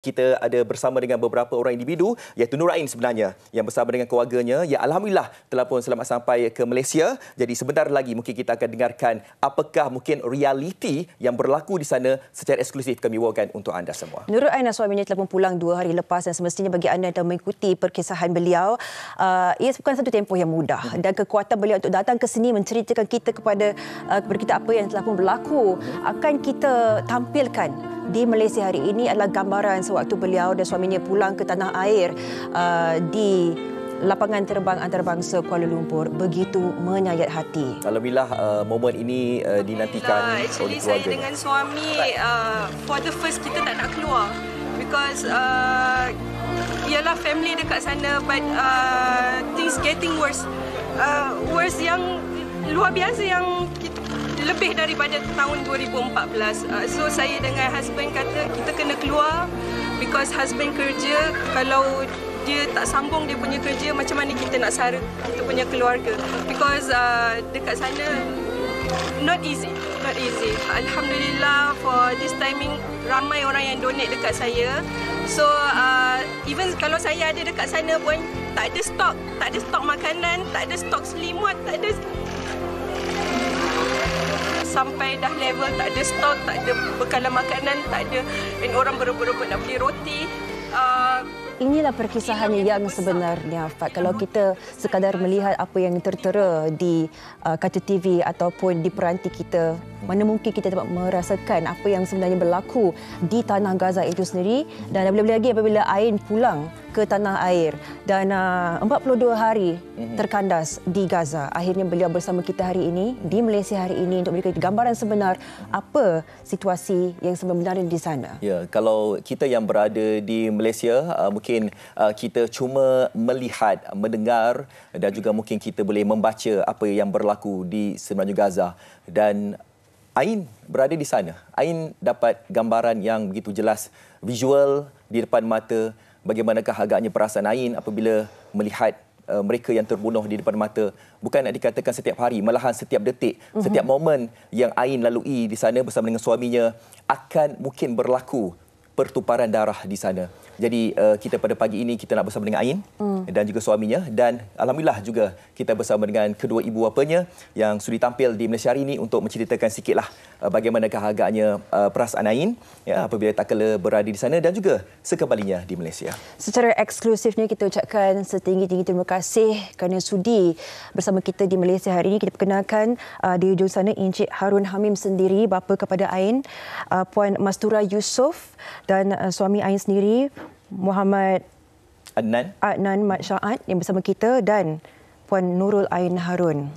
Kita ada bersama dengan beberapa orang individu, iaitu Nur Ain sebenarnya, yang bersama dengan keluarganya, yang alhamdulillah telah pun selamat sampai ke Malaysia. Jadi sebentar lagi mungkin kita akan dengarkan apakah mungkin realiti yang berlaku di sana secara eksklusif kami bawakan untuk anda semua. Nur Ain dan suaminya telah pun pulang 2 hari lepas dan semestinya bagi anda yang mengikuti perkisahan beliau, ia bukan satu tempoh yang mudah dan kekuatan beliau untuk datang ke sini menceritakan kita kepada kita apa yang telah pun berlaku akan kita tampilkan di Malaysia hari ini adalah gambaran sewaktu beliau dan suaminya pulang ke tanah air di lapangan terbang antarabangsa Kuala Lumpur. Begitu menyayat hati. Alhamdulillah momen ini dinantikan oleh keluarga. Saya dengan suami for the first kita tak nak keluar because ialah family dekat sana, but things getting worse. Worse yang luar biasa, yang lebih daripada tahun 2014. So saya dengan husband kata kita kena keluar because husband kerja. Kalau dia tak sambung dia punya kerja, macam mana kita nak sara kita punya keluarga? Because dekat sana not easy. Alhamdulillah for this timing ramai orang yang donate dekat saya. So even kalau saya ada dekat sana pun tak ada stok makanan, tak ada stok selimut, tak ada, sampai dah level tak ada stok, tak ada bekalan makanan, tak ada, dan orang berebut-rebut nak beli roti. Inilah perkisahan yang sebenarnya, Fat. Kalau kita sekadar melihat apa yang tertera di kaca TV ataupun di peranti kita, mana mungkin kita dapat merasakan apa yang sebenarnya berlaku di tanah Gaza itu sendiri. Dan lebih-lebih lagi apabila Ain pulang ke tanah air dan 42 hari terkandas di Gaza. Akhirnya beliau bersama kita hari ini di Malaysia hari ini untuk memberikan gambaran sebenar apa situasi yang sebenarnya di sana. Ya, kalau kita yang berada di Malaysia mungkin kita cuma melihat, mendengar dan juga mungkin kita boleh membaca apa yang berlaku di semenanjung Gaza. Dan Ain berada di sana. Ain dapat gambaran yang begitu jelas, visual di depan mata. Bagaimanakah agaknya perasaan Ain apabila melihat mereka yang terbunuh di depan mata? Bukan nak dikatakan setiap hari, malahan setiap detik, setiap momen yang Ain lalui di sana bersama dengan suaminya akan mungkin berlaku pertumparan darah di sana. Jadi kita pada pagi ini kita nak bersama dengan Ain dan juga suaminya, dan alhamdulillah juga kita bersama dengan kedua ibu bapanya yang sudi tampil di Malaysia hari ini untuk menceritakan sikitlah bagaimanakah agaknya perasaan Ain ya, apabila tak kala berada di sana dan juga sekembalinya di Malaysia. Secara eksklusifnya kita ucapkan setinggi-tinggi terima kasih kerana sudi bersama kita di Malaysia hari ini. Kita perkenalkan di ujung sana Encik Harun Hamim sendiri, bapa kepada Ain, Puan Mastura Yusof, dan suami Ain sendiri Muhammad Adnan Mat Syaad yang bersama kita, dan Puan Nurul Ain Harun.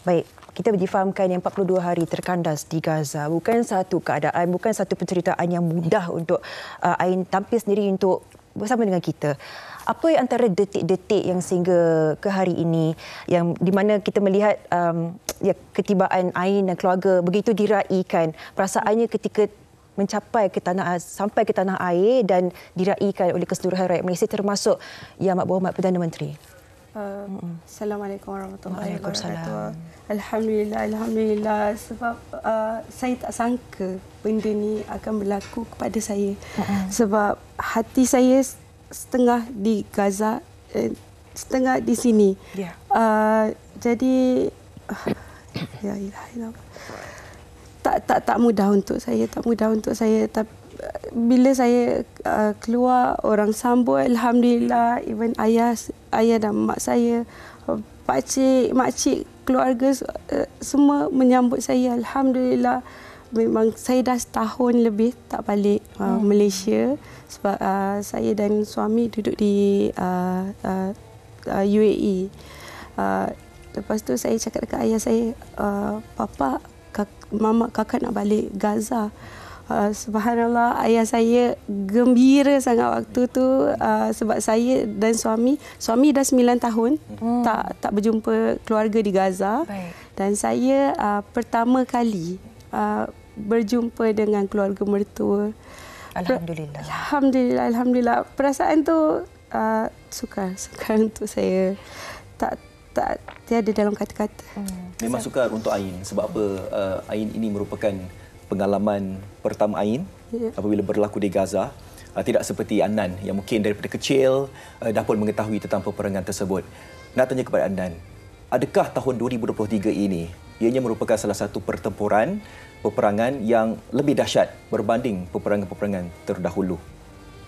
Baik, kita difahamkan yang 42 hari terkandas di Gaza bukan satu keadaan, bukan satu penceritaan yang mudah untuk Ain tampil sendiri untuk bersama dengan kita. Apa yang antara detik-detik yang sehingga ke hari ini yang di mana kita melihat ketibaan Ain dan keluarga begitu diraikan, perasaannya ketika sampai ke tanah air dan diraikan oleh keseluruhan rakyat Malaysia termasuk Yang Amat Berhormat Perdana Menteri? Assalamualaikum warahmatullahi wabarakatuh. Alhamdulillah sebab saya tak sangka benda ni akan berlaku kepada saya. Sebab hati saya setengah di Gaza, setengah di sini. Jadi ya ilah. Tak mudah untuk saya, tapi bila saya keluar, orang sambut, alhamdulillah. Even ayah dan mak saya, pakcik, makcik, keluarga semua menyambut saya, alhamdulillah. Memang saya dah setahun lebih tak balik Malaysia sebab saya dan suami duduk di UAE. Lepas tu saya cakap dekat ayah saya, papa, mama, kakak nak balik Gaza. Subhanallah, ayah saya gembira sangat waktu tu sebab saya dan suami dah 9 tahun tak berjumpa keluarga di Gaza. Dan saya pertama kali berjumpa dengan keluarga mertua. Alhamdulillah. Perasaan tu sukar untuk saya. Tak tiada dalam kata-kata. Memang sukar untuk Ain sebab apa? Ain ini merupakan pengalaman pertama Ain apabila berlaku di Gaza. Tidak seperti Adnan yang mungkin daripada kecil dah pun mengetahui tentang peperangan tersebut. Nak tanya kepada Adnan, adakah tahun 2023 ini ianya merupakan salah satu pertempuran peperangan yang lebih dahsyat berbanding peperangan-peperangan terdahulu?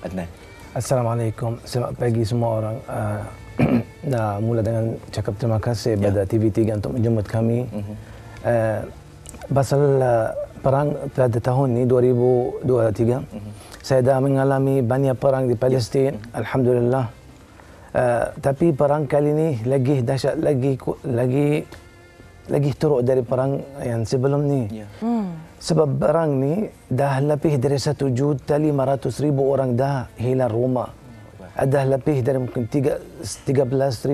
Adnan. Assalamualaikum. Selamat pagi semua orang. Nah, mula dengan cakap terima kasih pada TV3 untuk menjemput kami. Pasal perang pada tahun ini 2023, saya dah mengalami banyak perang di Palestin, alhamdulillah. Tapi perang kali ini lagi dahsyat, lagi teruk dari perang yang sebelum ni. Sebab perang ni dah lebih dari 1.500.000 orang dah hilang rumah. Ada lebih dari mungkin 13.000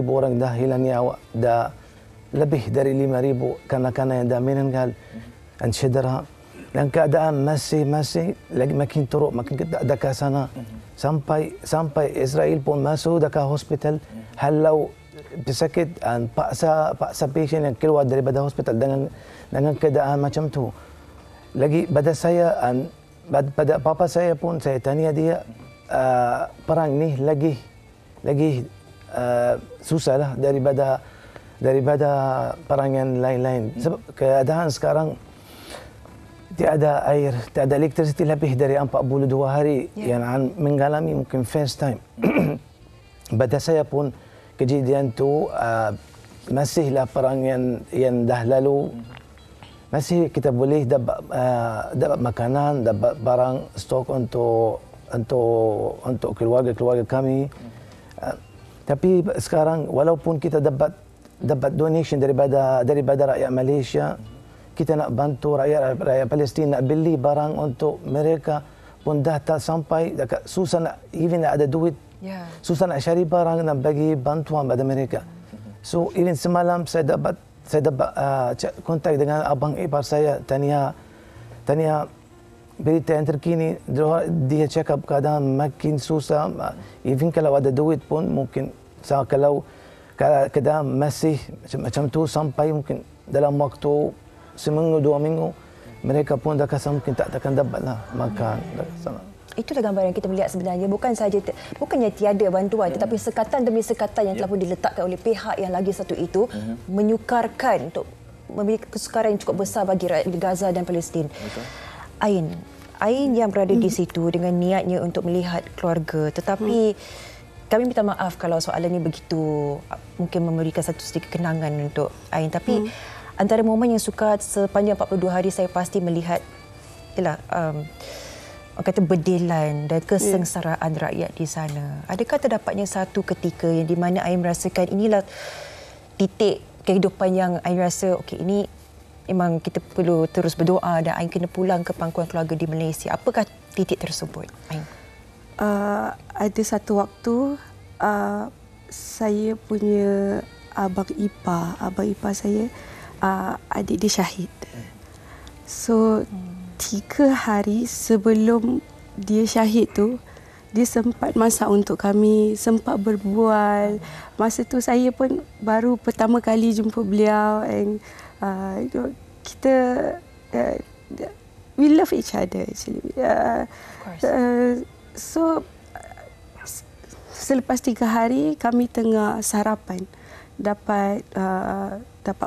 orang dah hilang nyawa. Dah lebih dari 5.000 kanak-kanak yang dah meninggal dan cedera. Dan keadaan masih lagi makin teruk, makin dekat ke sana. Sampai Israel pun masuk dekat hospital, halau pesakit dan paksa pasien yang keluar daripada hospital dengan keadaan macam tu. Lagi pada saya dan pada papa saya pun saya tanya dia, perang ni lagi susah lah daripada perang yang lain-lain. Sebab keadaan sekarang tiada air, tiada elektrisiti lebih dari 42 hari yang mengalami mungkin first time. Pada saya pun kejadian tu masihlah perang yang dah lalu. Masih kita boleh dapat makanan, dapat barang stok untuk keluarga kami. Tapi sekarang walaupun kita dapat donation daripada rakyat Malaysia, kita nak bantu rakyat Palestin nak beli barang untuk mereka pun dah tak sampai, susah nak ada duit. Susah nak cari barang nak bagi bantuan pada mereka. So even semalam saya dapat kontak dengan abang ipar saya, tanya berita yang terkini. Dia cakap keadaan makin susah. Even kalau ada duit pun mungkin kalau keadaan masih macam tu sampai mungkin dalam waktu seminggu 2 minggu mereka pun dah rasa mungkin takkan dapatlah makan. Itulah gambaran yang kita melihat sebenarnya, bukannya tiada bantuan, tetapi sekatan demi sekatan yang telah pun diletakkan oleh pihak yang lagi satu itu menyukarkan untuk memberi kesukaran yang cukup besar bagi rakyat Gaza dan Palestin. Ain yang berada di situ dengan niatnya untuk melihat keluarga, tetapi kami minta maaf kalau soalan ini begitu mungkin memberikan satu sedikit kenangan untuk Ain, tapi antara momen yang sukar sepanjang 42 hari saya pasti melihat ialah berdelan dan kesengsaraan rakyat di sana. Adakah terdapatnya satu ketika yang di mana Ain merasakan inilah titik kehidupan yang Ain rasa ini memang kita perlu terus berdoa dan Ain kena pulang ke pangkuan keluarga di Malaysia. Apakah titik tersebut, Ain? Ada satu waktu saya punya abang ipar saya, adik dia syahid. So 3 hari sebelum dia syahid tu, dia sempat masak untuk kami, sempat berbual. Masa tu saya pun baru pertama kali jumpa beliau, and kita we love each other actually. So selepas 3 hari kami tengah sarapan dapat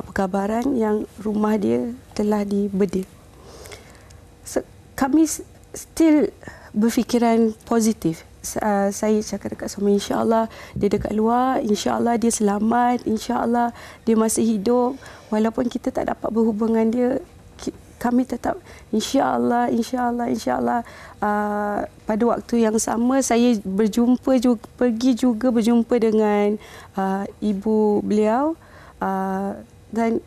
perkabaran yang rumah dia telah dibedil. So, kami still berfikiran positif. Saya cakap dekat suami, insya-Allah dia dekat luar, insya-Allah dia selamat, insya-Allah dia masih hidup. Walaupun kita tak dapat berhubungan dia, kami tetap insya-Allah. Pada waktu yang sama saya pergi berjumpa dengan ibu beliau, dan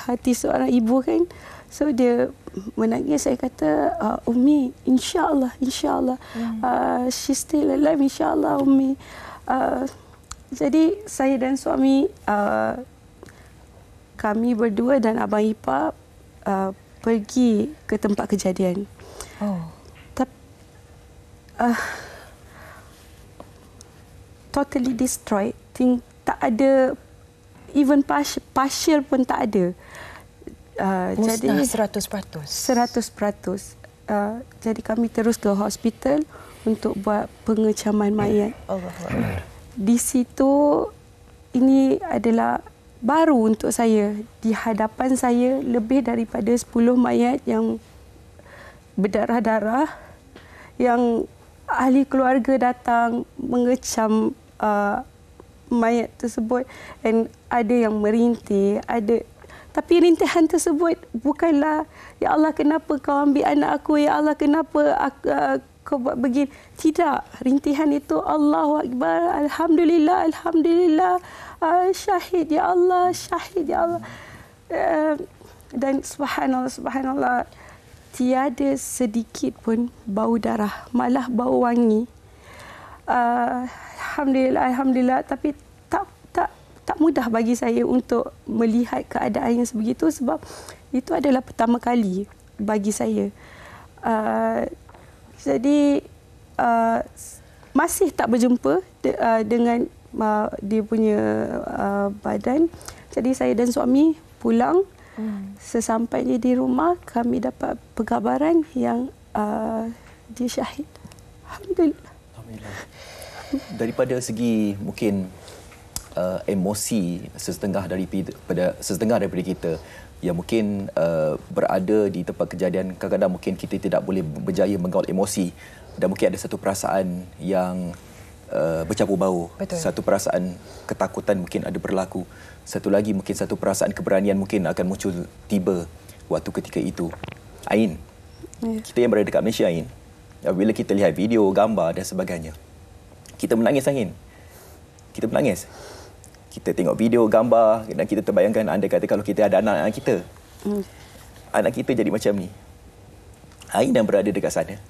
hati seorang ibu kan. So dia menangis, saya kata, Ummi, insya-Allah, she's still alive, insya-Allah Ummi. Jadi saya dan suami, kami berdua dan abang ipar pergi ke tempat kejadian. Totally destroyed. Tak ada, even partial pun tak ada. Musnah jadi 100%. 100%. Jadi kami terus ke hospital untuk buat pengecaman mayat. Allahuakbar. Di situ ini adalah baru untuk saya. Di hadapan saya lebih daripada 10 mayat yang berdarah-darah, yang ahli keluarga datang mengecam mayat tersebut, dan ada yang merintih, tapi rintihan tersebut bukanlah ya Allah kenapa kau ambil anak aku, ya Allah kenapa kau buat begini. Tidak, rintihan itu Allahu Akbar, alhamdulillah, alhamdulillah, syahid ya Allah, syahid ya Allah. Dan subhanallah, subhanallah, tiada sedikit pun bau darah, malah bau wangi. Alhamdulillah, alhamdulillah. Tapi tak mudah bagi saya untuk melihat keadaan yang sebegitu, sebab itu adalah pertama kali bagi saya. Jadi masih tak berjumpa dengan dia punya badan. Jadi saya dan suami pulang. Sesampainya di rumah, kami dapat pengabaran yang dia syahid. Alhamdulillah. Alhamdulillah. Daripada segi mungkin emosi setengah daripada kita yang mungkin berada di tempat kejadian, kadang-kadang mungkin kita tidak boleh berjaya menggaul emosi, dan mungkin ada satu perasaan yang bercampur bau. Betul. Satu perasaan ketakutan mungkin ada berlaku. Satu lagi mungkin satu perasaan keberanian mungkin akan muncul tiba waktu ketika itu. Ain, kita yang berada dekat Malaysia, Ain, bila kita lihat video, gambar dan sebagainya, kita menangis, Ain. Kita menangis. Kita tengok video, gambar dan kita terbayangkan andai kata kalau kita ada anak-anak kita. Anak kita jadi macam ni. Ain yang berada dekat sana,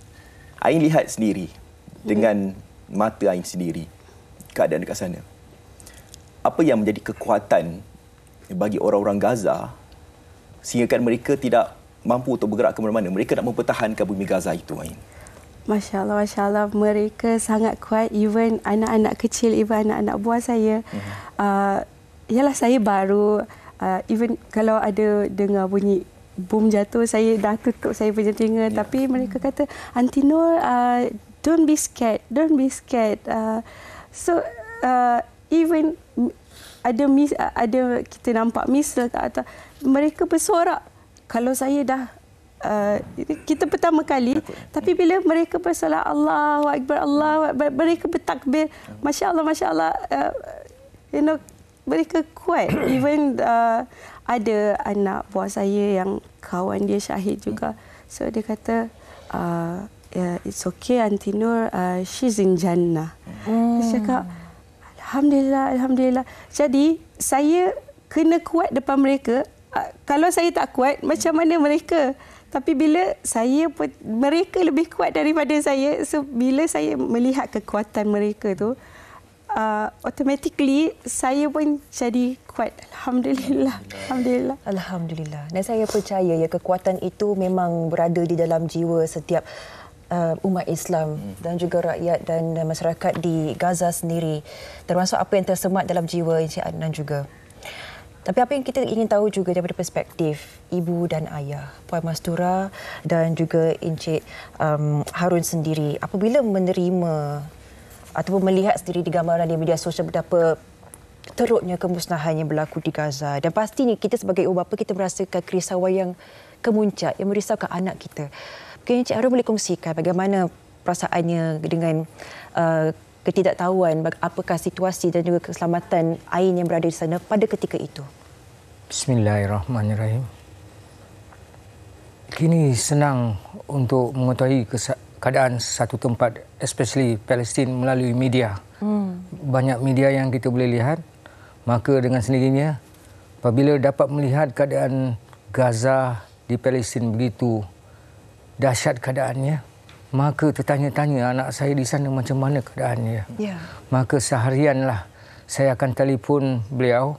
Ain lihat sendiri dengan mata Ain sendiri keadaan dekat sana. Apa yang menjadi kekuatan bagi orang-orang Gaza sehingga mereka tidak mampu untuk bergerak ke mana-mana? Mereka nak mempertahankan bumi Gaza itu, Ain. Masya Allah, Masya Allah. Mereka sangat kuat. Even anak-anak kecil, even anak-anak buah saya. Yalah, saya baru. Even kalau ada dengar bunyi bom jatuh, saya dah tutup saya punya telinga. Tapi mereka kata, Aunty Nur, don't be scared. Don't be scared. Even ada kita nampak misil kat atas, mereka bersorak. Kalau saya dah kita pertama kali, tapi bila mereka bersolat Allahu Akbar, Allahu Akbar, mereka bertakbir, Masya Allah, Masya Allah, mereka kuat. Even ada anak buah saya yang kawan dia syahid juga, so dia kata it's okay Aunty Nur, she's in Jannah. Dia cakap Alhamdulillah, Alhamdulillah. Jadi saya kena kuat depan mereka. Kalau saya tak kuat, macam mana mereka? Tapi bila mereka lebih kuat daripada saya, so bila saya melihat kekuatan mereka tu, automatically saya pun jadi kuat. Alhamdulillah. Alhamdulillah. Alhamdulillah. Dan saya percaya ya kekuatan itu memang berada di dalam jiwa setiap umat Islam dan juga rakyat dan masyarakat di Gaza sendiri, termasuk apa yang tersemat dalam jiwa Encik Adnan juga. Tapi apa yang kita ingin tahu juga daripada perspektif ibu dan ayah, Puan Mastura dan juga Encik Harun sendiri, apabila menerima ataupun melihat sendiri di gambaran di media sosial betapa teruknya kemusnahan yang berlaku di Gaza, dan pastinya kita sebagai ibu bapa kita merasakan kerisauan yang kemuncak yang merisaukan anak kita. Mungkin Encik Harun boleh kongsikan bagaimana perasaannya dengan ketidaktahuan apakah situasi dan juga keselamatan Ain yang berada di sana pada ketika itu. Bismillahirrahmanirrahim. Kini senang untuk mengetahui keadaan satu tempat, especially Palestin, melalui media. Banyak media yang kita boleh lihat, maka dengan sendirinya apabila dapat melihat keadaan Gaza di Palestin begitu dahsyat keadaannya, maka tertanya-tanya anak saya di sana macam mana keadaannya. Maka seharianlah saya akan telefon beliau.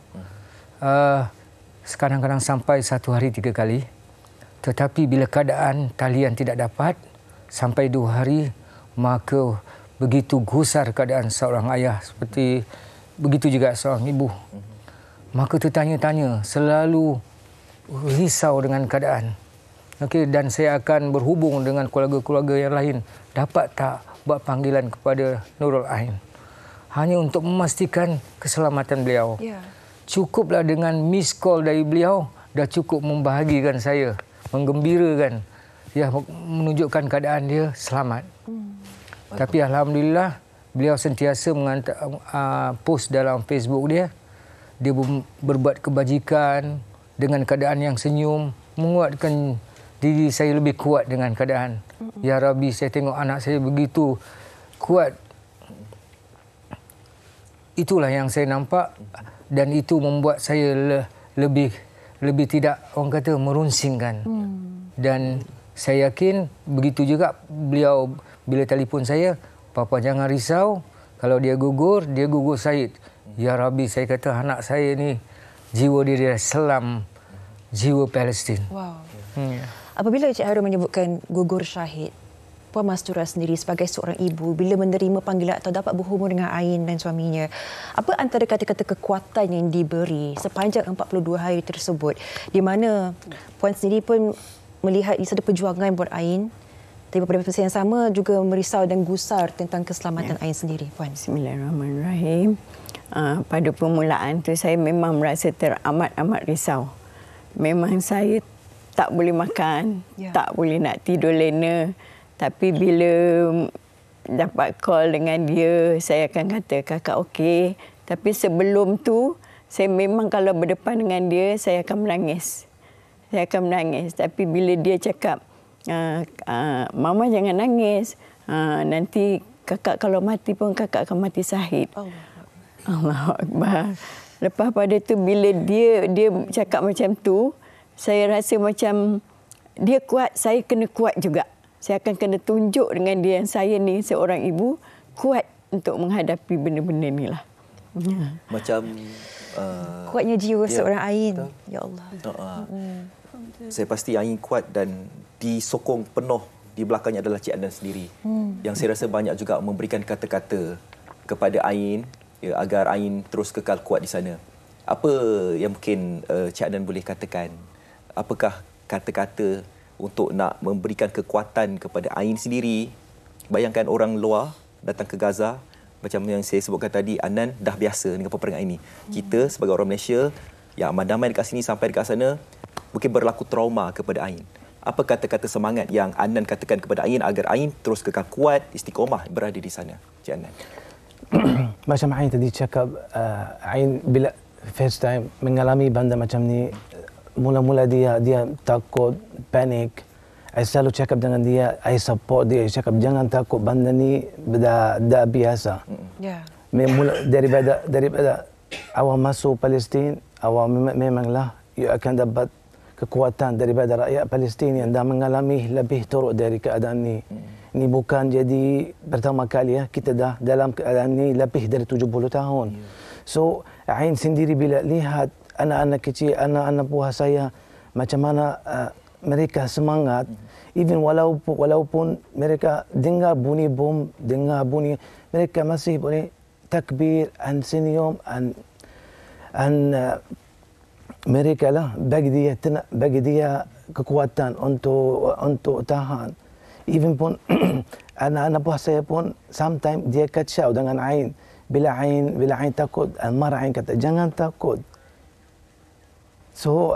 Kadang-kadang sampai 1 hari 3 kali. Tetapi bila keadaan talian tidak dapat sampai 2 hari, maka begitu gusar keadaan seorang ayah, seperti begitu juga seorang ibu. Maka tertanya-tanya, selalu risau dengan keadaan. Okey, dan saya akan berhubung dengan keluarga-keluarga yang lain. Dapat tak buat panggilan kepada Nurul Ain. Hanya untuk memastikan keselamatan beliau. Ya. Cukuplah dengan miss call dari beliau, dah cukup membahagikan saya, menggembirakan, ya, menunjukkan keadaan dia selamat. Tapi alhamdulillah, beliau sentiasa menghantar post dalam Facebook dia. Dia berbuat kebajikan dengan keadaan yang senyum, menguatkan diri saya lebih kuat dengan keadaan. Ya Rabbi, saya tengok anak saya begitu kuat. Itulah yang saya nampak dan itu membuat saya lebih tidak, orang kata, merunsingkan. Dan saya yakin begitu juga beliau bila telefon saya, Papa jangan risau, kalau dia gugur Syahid. Ya Rabbi, saya kata anak saya ni jiwa dia selam jiwa Palestin. Wow. Apabila Encik Harun menyebutkan gugur syahid, Puan Mastura sendiri sebagai seorang ibu, bila menerima panggilan atau dapat berhubung dengan Ain dan suaminya, apa antara kata-kata kekuatan yang diberi sepanjang 42 hari tersebut, di mana Puan sendiri pun melihat ini ada perjuangan buat Ain, tapi pada masa yang sama juga merisau dan gusar tentang keselamatan Ain sendiri, Puan. Bismillahirrahmanirrahim. Pada permulaan tu saya memang merasa teramat-amat risau. Memang saya tak boleh makan, tak boleh nak tidur lena. Tapi bila dapat call dengan dia, saya akan kata, kakak okey. Tapi sebelum tu, saya memang kalau berdepan dengan dia, saya akan menangis. Tapi bila dia cakap, Mama jangan nangis. Nanti kakak kalau mati pun kakak akan mati syahid. Allahu Akbar. Lepas pada tu, bila dia cakap macam tu, saya rasa macam dia kuat, saya kena kuat juga. Saya akan kena tunjuk dengan dia yang saya ni seorang ibu kuat untuk menghadapi benda-benda ni lah. Macam kuatnya jiwa seorang Ain. Ya Allah. Saya pasti Ain kuat dan disokong penuh di belakangnya adalah Cik Adnan sendiri. Yang saya rasa banyak juga memberikan kata-kata kepada Ain, ya, agar Ain terus kekal kuat di sana. Apa yang mungkin Cik Adnan boleh katakan? Apakah kata-kata untuk nak memberikan kekuatan kepada Ain sendiri? Bayangkan orang luar datang ke Gaza, macam yang saya sebutkan tadi, Adnan dah biasa dengan peperangan ini. Kita sebagai orang Malaysia yang aman damai dekat sini sampai dekat sana, mungkin berlaku trauma kepada Ain. Apa kata-kata semangat yang Adnan katakan kepada Ain agar Ain terus kekal kuat, istiqomah berada di sana, Cik Adnan? Macam Ain tadi cakap, Ain bila first time mengalami benda macam ni, mula-mula dia takut, panik. Saya selalu cakap dengan dia, saya support dia, saya cakap jangan takut, benda ni dah biasa. Daripada awal masuk Palestin, awal memanglah you akan dapat kekuatan daripada rakyat Palestin yang dah mengalami lebih teruk dari keadaan ni. Ini bukan jadi pertama kali, kita dah dalam keadaan ni lebih dari 70 tahun. So, Ain sendiri bila lihat anak-anak kecil, anak-anak buah saya, macam mana mereka semangat, even walaupun mereka dengar bunyi bom, dengar bunyi, mereka masih boleh takbir dan senyum, dan mereka lah bagi dia kekuatan untuk tahan. Even pun anak-anak buah saya pun sometimes dia kacau dengan Ain. Bila Ain takut, marah, Ain kata jangan takut. So,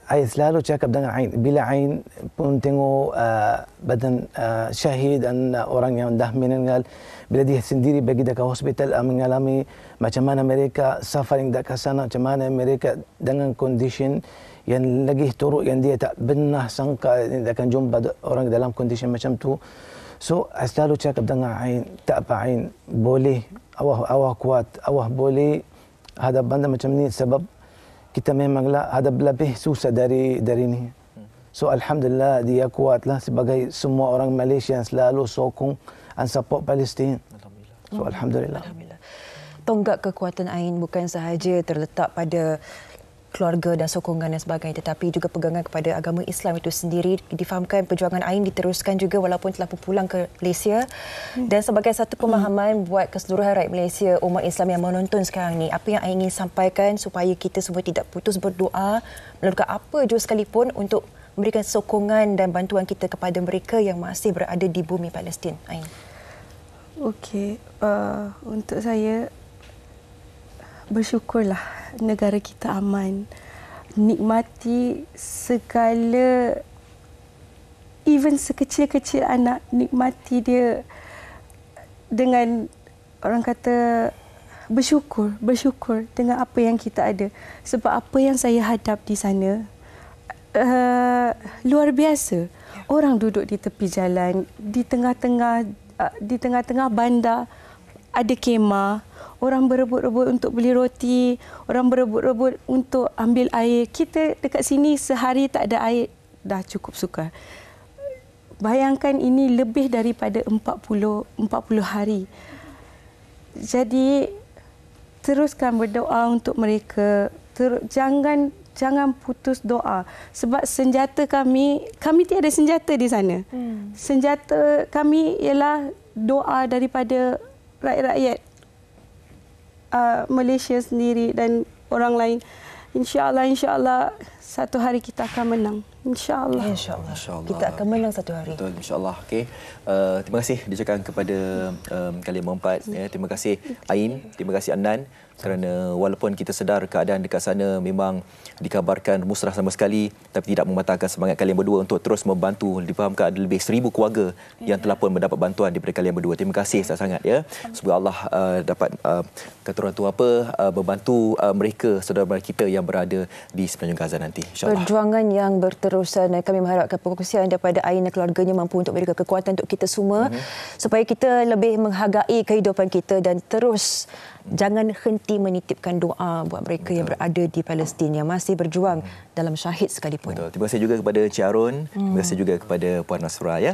saya selalu cakap dengan Ain. Bila Ain pun tengok badan syahid dan orang yang dah meninggal, bila dia sendiri pergi ke hospital mengalami macam mana mereka suffering dekat sana, macam mana mereka dengan condition yang lagi teruk yang dia tak pernah sangka dia akan jumpa orang dalam condition macam tu. So, saya selalu cakap dengan Ain, tak apa Ain, boleh, awak kuat, awak boleh hadap benda macam ni sebab kita memanglah ada lebih susah dari ni. So alhamdulillah dia kuatlah sebagai semua orang Malaysia yang selalu sokong dan support Palestin. So alhamdulillah. Tonggak kekuatan Ain bukan sahaja terletak pada keluarga dan sokongan dan sebagainya, tetapi juga pegangan kepada agama Islam itu sendiri. Difahamkan perjuangan Ain diteruskan juga walaupun telah berpulang ke Malaysia. Dan sebagai satu pemahaman buat keseluruhan rakyat Malaysia, umat Islam yang menonton sekarang ni, apa yang Ain ingin sampaikan supaya kita semua tidak putus berdoa, melakukan apa jua sekalipun untuk memberikan sokongan dan bantuan kita kepada mereka yang masih berada di bumi Palestin, Ain? Okey, untuk saya bersyukurlah negara kita aman. Nikmati segala, even sekecil-kecil anak, nikmati dia dengan orang kata bersyukur dengan apa yang kita ada. Sebab apa yang saya hadap di sana luar biasa. Orang duduk di tepi jalan, di tengah-tengah bandar ada kemah. Orang berebut-rebut untuk beli roti, orang berebut-rebut untuk ambil air. Kita dekat sini sehari tak ada air, dah cukup sukar. Bayangkan ini lebih daripada 40 hari. Jadi teruskan berdoa untuk mereka. Jangan putus doa. Sebab senjata kami tiada senjata di sana. Senjata kami ialah doa daripada rakyat-rakyat Malaysia sendiri dan orang lain. InsyaAllah satu hari kita akan menang. InsyaAllah. Kita akan menang satu hari. Betul, insyaAllah. Okay. Terima kasih diucapkan kepada kalian berempat. Terima kasih Ain, terima kasih Adnan, kerana walaupun kita sedar keadaan dekat sana memang dikabarkan musrah sama sekali, tapi tidak membatalkan semangat kalian berdua untuk terus membantu. Difahamkan ada lebih 1,000 keluarga yang telah pun mendapat bantuan daripada kalian berdua. Terima kasih sangat-sangat ya. Semoga Allah dapat kata orang tua membantu mereka, saudara-saudara kita yang berada di semenanjung Gaza nanti, insya-Allah. Perjuangan yang berterusan, kami mengharapkan perkongsian daripada Ain dan keluarganya mampu untuk memberikan kekuatan untuk kita semua supaya kita lebih menghargai kehidupan kita dan terus jangan henti menitipkan doa buat mereka yang berada di Palestin yang masih berjuang dalam syahid sekalipun. Betul. Terima kasih juga kepada Encik Harun, terima kasih juga kepada Puan Nasrah ya.